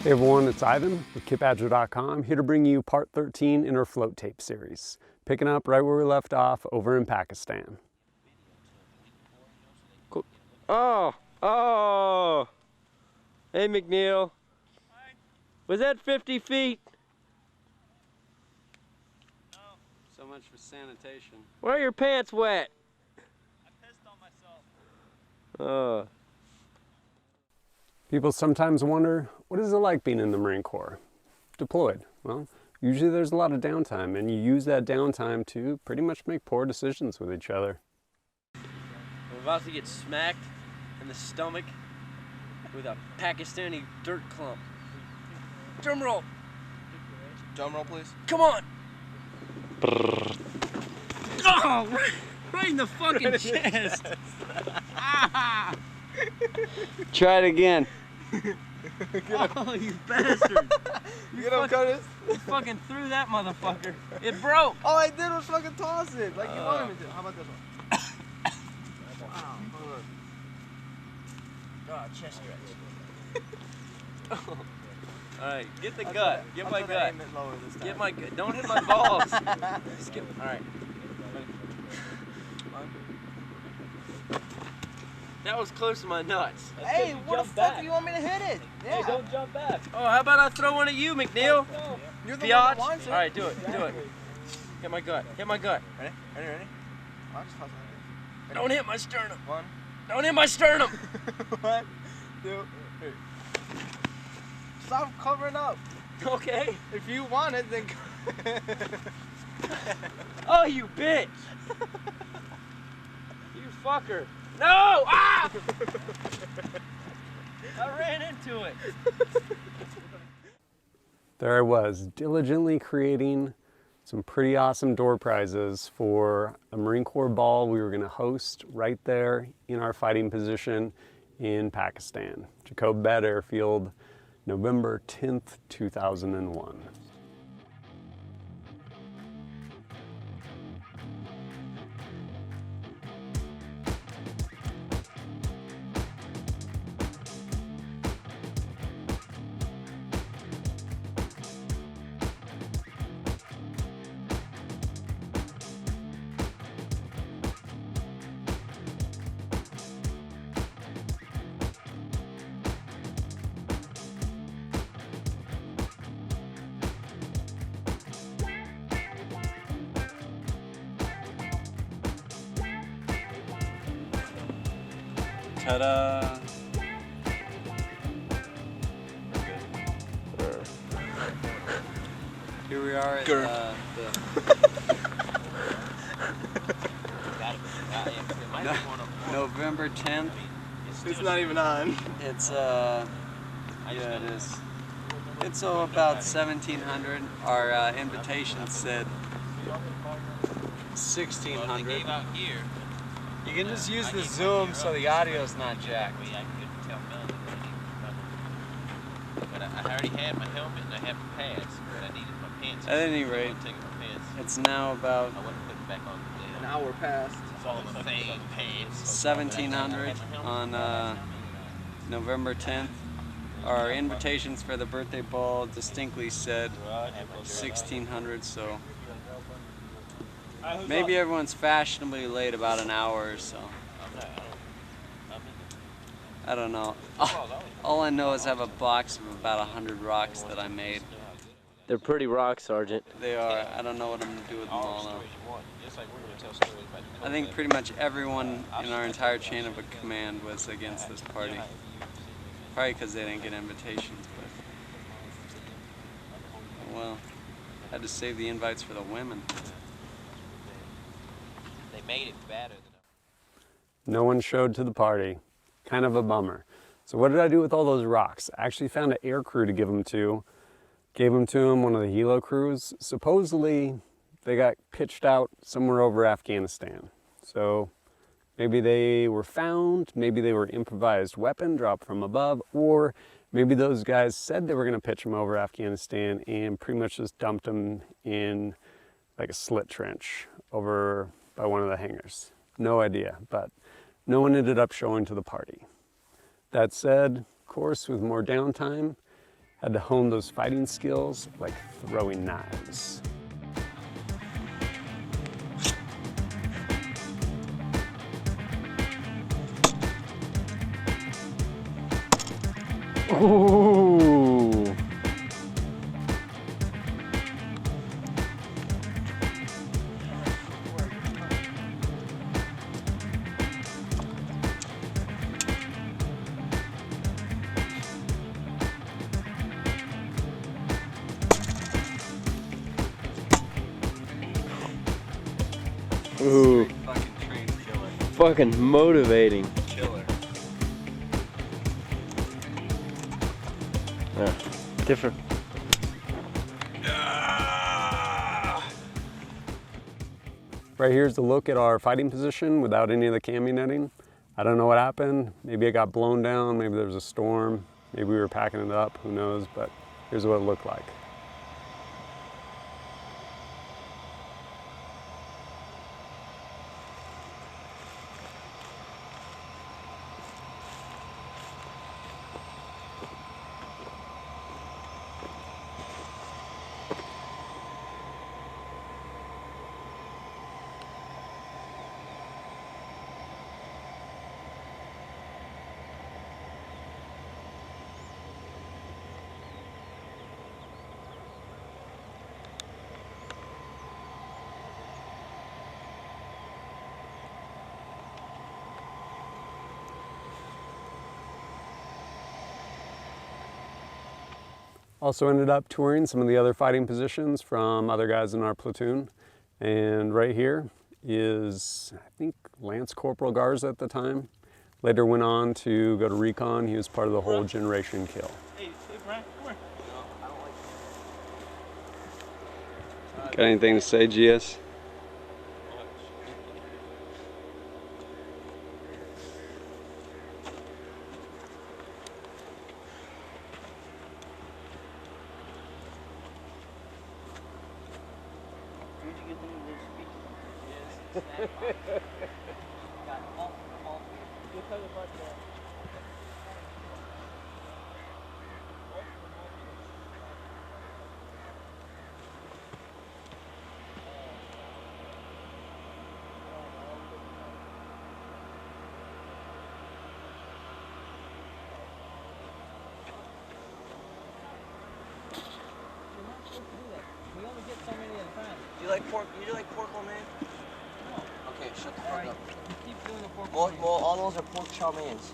Hey everyone, it's Ivan with KitBadger.com, here to bring you part 13 in our float tape series, picking up right where we left off over in Pakistan. Cool. Oh! Hey McNeil. Was that 50 feet? No. So much for sanitation. Why are your pants wet? I pissed on myself. People sometimes wonder, what is it like being in the Marine Corps? Deployed. Well, usually there's a lot of downtime, and you use that downtime to pretty much make poor decisions with each other. I'm about to get smacked in the stomach with a Pakistani dirt clump. Drum roll. Drum roll, please. Come on. Oh, right in the fucking chest. Ah. Try it again. Oh, you bastard. You get him, Curtis? You fucking threw that motherfucker. It broke. All I did was fucking toss it like you wanted me to. How about this one? Wow. Oh, chest stretch. All right, get the gut. Get my gut. Get my gut. Don't hit my balls. Just get. All right. That was close to my nuts. Hey, what the fuck do you want me to hit it? Yeah. Hey, don't jump back. Oh, how about I throw one at you, McNeil? No. You're the Biatch. one that wants it. All right, do it. Do it. Hit my gut. Hit my gut. Ready? I'll just toss it. Ready? Don't hit my sternum. One. Don't hit my sternum. 1, 2, 3. Stop covering up. Okay. If you want it, then. Oh, you bitch. You fucker. No! Ah! I ran into it. There I was, diligently creating some pretty awesome door prizes for a Marine Corps ball we were going to host right there in our fighting position in Pakistan. Djibouti Airfield, November 10th, 2001. Ta-da! Here we are at November 10th. It's not even on. It's yeah, it is. It's about 1700. Our invitation said 1600. You can just use the zoom so the audio's not jacked. But I already had my helmet and I have the pads, but I needed my pants. At any rate, it's now about I wasn't putting back on the An hour passed. It's all the same pads. 1700 on November 10th. Our invitations for the birthday ball distinctly said 1600, so maybe everyone's fashionably late about an hour or so. I don't know. All I know is I have a box of about 100 rocks that I made. They're pretty rocks, Sergeant. They are. I don't know what I'm going to do with them all now. I think pretty much everyone in our entire chain of command was against this party. Probably because they didn't get invitations, but well, had to save the invites for the women. They made it better than No one showed to the party. Kind of a bummer. So what did I do with all those rocks? I actually found an air crew to give them to. Gave them to him, one of the helo crews. Supposedly, they got pitched out somewhere over Afghanistan. So maybe they were found, maybe they were improvised weapon dropped from above, or maybe those guys said they were going to pitch them over Afghanistan and pretty much just dumped them in like a slit trench over by one of the hangars. No idea, but no one ended up showing to the party. That said, of course, with more downtime, Had to hone those fighting skills like throwing knives. Ooh. Ooh. Fucking train killer. Fucking motivating. Killer. Different. Right here's a look at our fighting position without any of the cami netting. I don't know what happened. Maybe it got blown down, maybe there was a storm, maybe we were packing it up, who knows, but here's what it looked like. Also ended up touring some of the other fighting positions from other guys in our platoon. And right here is, I think, Lance Corporal Garza at the time. Later went on to go to recon. He was part of the whole generation kill. Hey, Brian, come here. No, I don't like Got anything to say, GS? Do you like pork lo mein? No. Okay, shut the fuck up. You keep doing the pork Well, all those are pork chow meins.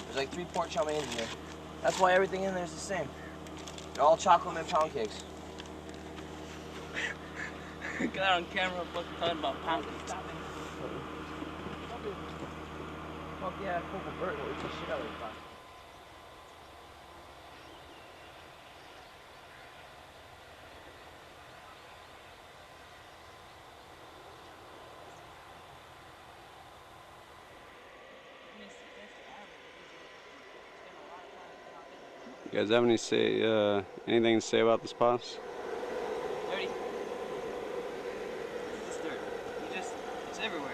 There's like 3 pork chow meins in here. That's why everything in there is the same. They're all chocolate mint pound cakes. Got out on camera fucking talking about pound cakes. Fuck yeah, Corporal Burton, we put shit out of the box. You guys have anything to say about this boss? Dirty. It's dirt. It's everywhere.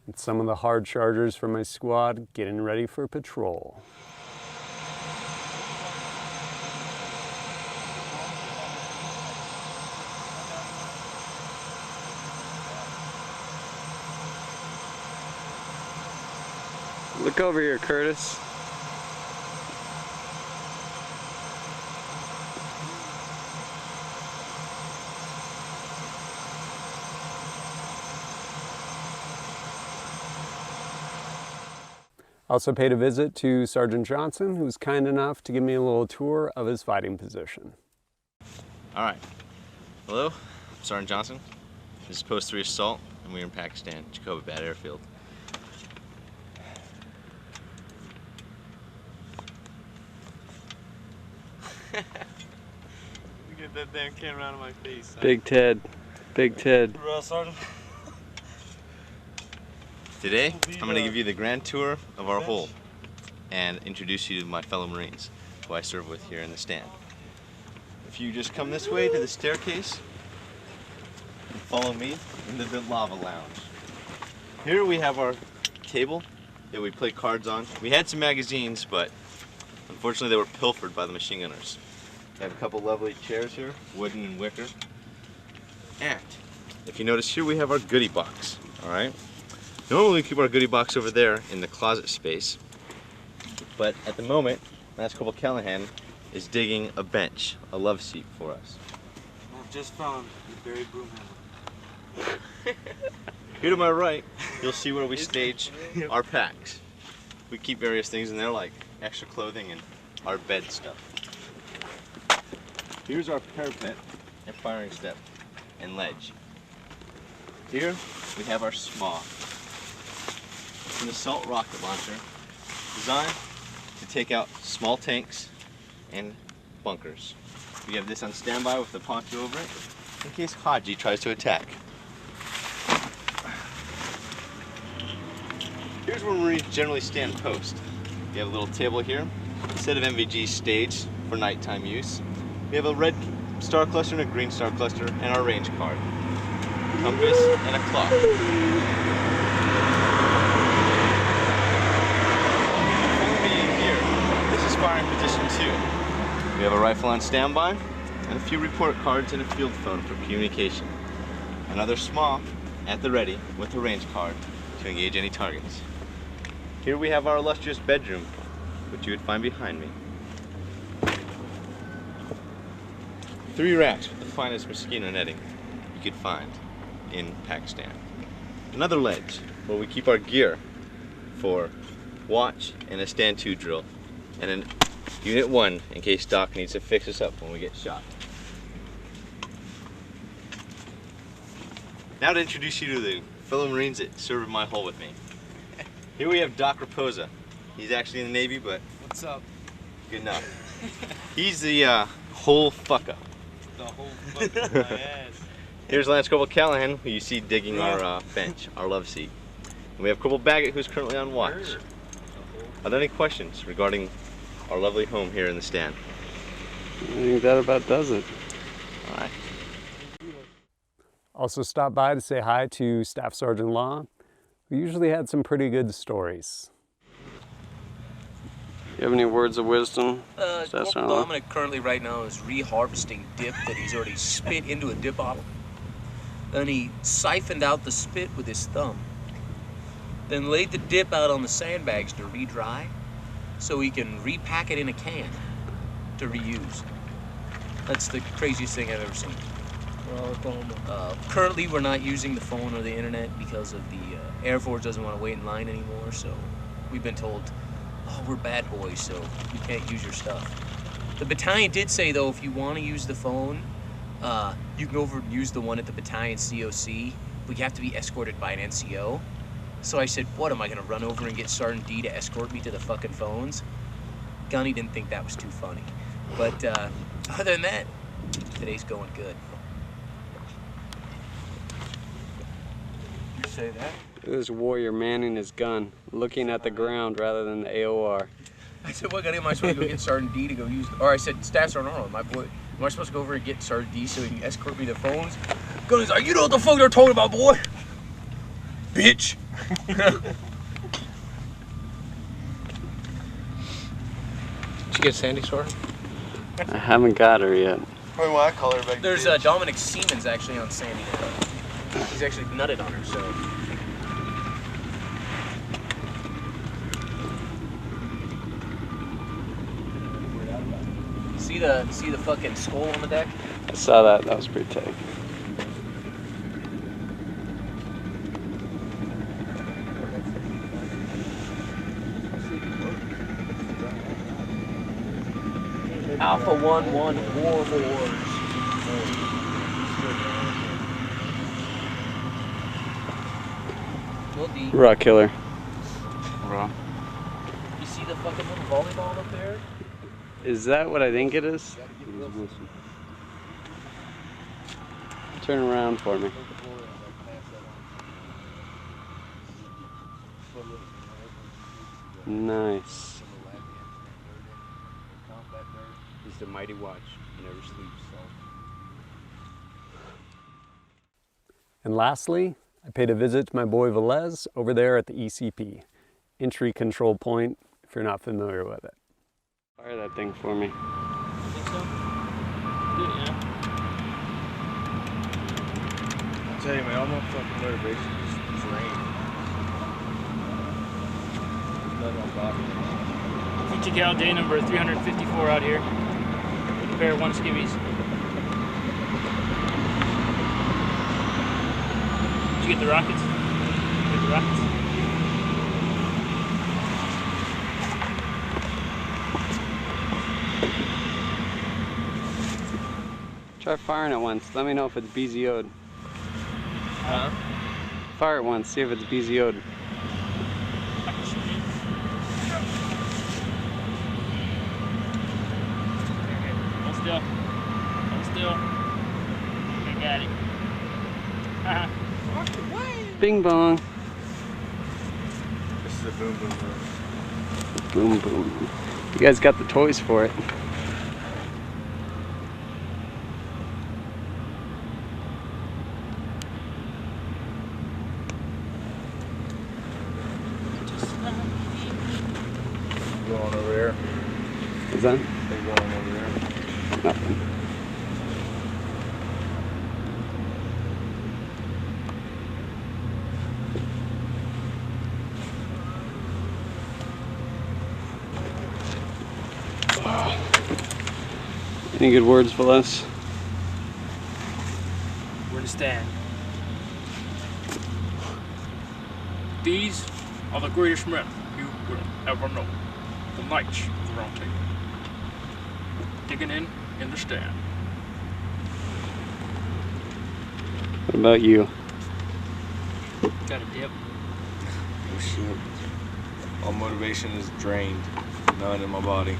And some of the hard chargers from my squad getting ready for patrol. Look over here, Curtis. Also paid a visit to Sergeant Johnson, who was kind enough to give me a little tour of his fighting position. All right. Hello, I'm Sergeant Johnson. This is Post 3 Assault, and we're in Pakistan, Djibouti Airfield. Get that damn camera out of my face. Big Ted. Big Ted. Sergeant. Today, I'm going to give you the grand tour of our hole and introduce you to my fellow Marines, who I serve with here in the stand. If you just come this way to the staircase and follow me into the lava lounge. Here we have our table that we play cards on. We had some magazines, but unfortunately they were pilfered by the machine gunners. We have a couple lovely chairs here, wooden and wicker. And if you notice here, we have our goodie box, all right? Normally we keep our goodie box over there in the closet space, but at the moment, Lance Corporal Callahan is digging a bench, a love seat for us. I've just found the buried broom handle. Here to my right, you'll see where we stage our packs. We keep various things in there like extra clothing and our bed stuff. Here's our parapet and firing step and ledge. Here we have our SMAW. It's an assault rocket launcher designed to take out small tanks and bunkers. We have this on standby with the poncho over it in case Haji tries to attack. Here's where Marines generally stand post. We have a little table here, a set of NVGs staged for nighttime use. We have a red star cluster and a green star cluster and our range card, compass, and a clock. Before me here, this is firing position 2. We have a rifle on standby and a few report cards and a field phone for communication. Another SMAW at the ready with a range card to engage any targets. Here we have our illustrious bedroom, which you would find behind me. 3 racks with the finest mosquito netting you could find in Pakistan. Another ledge where we keep our gear for watch and a stand 2 drill, and an unit 1 in case Doc needs to fix us up when we get shot. Now to introduce you to the fellow Marines that serve in my hole with me. Here we have Doc Raposa. He's actually in the Navy, but What's up? good enough. He's the hole fucker. The whole fucking my ass. Here's Lance Corporal Callahan, who you see digging our bench, our love seat. And we have Corporal Baggett, who's currently on watch. Are there any questions regarding our lovely home here in the stand? I think that about does it. All right. Also stopped by to say hi to Staff Sergeant Law. We usually had some pretty good stories. You have any words of wisdom? Corporal Dominic currently right now is reharvesting dip that he's already spit into a dip bottle. Then he siphoned out the spit with his thumb. Then laid the dip out on the sandbags to re-dry so he can repack it in a can to reuse. That's the craziest thing I've ever seen. Currently we're not using the phone or the internet because of the Air Force doesn't want to wait in line anymore, so we've been told, oh, we're bad boys, so you can't use your stuff. The battalion did say, though, if you want to use the phone, you can go over and use the one at the battalion COC, but you have to be escorted by an NCO. So I said, what, am I going to run over and get Sergeant D to escort me to the fucking phones? Gunny didn't think that was too funny. But other than that, today's going good. You say that? This warrior manning his gun, looking at the ground rather than the AOR. I said, what, am I supposed to go get Sergeant D to go use, or I said, Staff Sergeant Arnold, my boy, am I supposed to go over and get Sergeant D so he can escort me to the phones? Gunny's like, you know what the fuck they're talking about, boy? Bitch. Did you get Sandy's sword? I haven't got her yet. Probably why I call her back. There's Dominic Siemens actually on Sandy now. He's actually nutted on her, so. See the fucking skull on the deck? I saw that. That was pretty tight. Alpha 1-1 Warlords. Rock killer. Raw. You see the fucking little volleyball up there? Is that what I think it is? Turn around for me. Nice. He's the mighty watch. He never sleeps. And lastly, I paid a visit to my boy Velez over there at the ECP. entry control point if you're not familiar with it. Fire that thing for me. Think so? Do it, yeah. I'll tell you, man, all my fucking motivation is drained. Nothing on body. Feature cal day number 354 out here. With a pair of 1 skivvies. Did you get the rockets? Get the rockets? Try firing it once. Let me know if it's BZO'd. Huh? Fire it once, see if it's BZO'd. I can shoot it. Hold still. Hold still. Okay, got it. Bing bong. This is a boom boom boom. Boom boom. You guys got the toys for it. Going over there. Is that? They going over there. Nothing. Any good words for us? Where to stand. These are the greatest men you will ever know. The Knights of the Round Table. Digging in the stand. What about you? Got a dip. Oh shit. All motivation is drained. None in my body.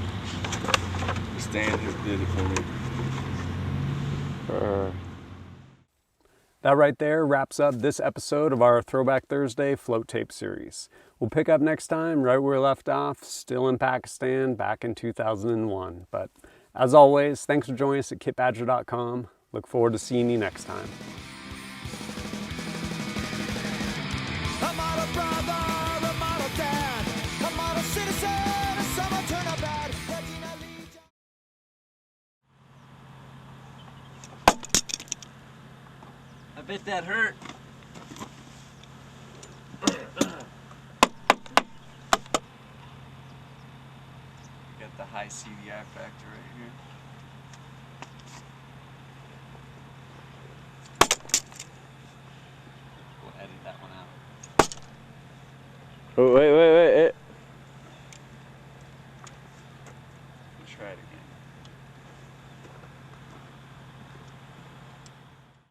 The stand has did it for me. That right there wraps up this episode of our Throwback Thursday float tape series. We'll pick up next time right where we left off, still in Pakistan back in 2001. But as always, thanks for joining us at kitbadger.com. Look forward to seeing you next time. A model brother, a model dad, a model citizen, a summer turnabout. I bet that hurt. Got the high CDI factor right here. Oh, wait.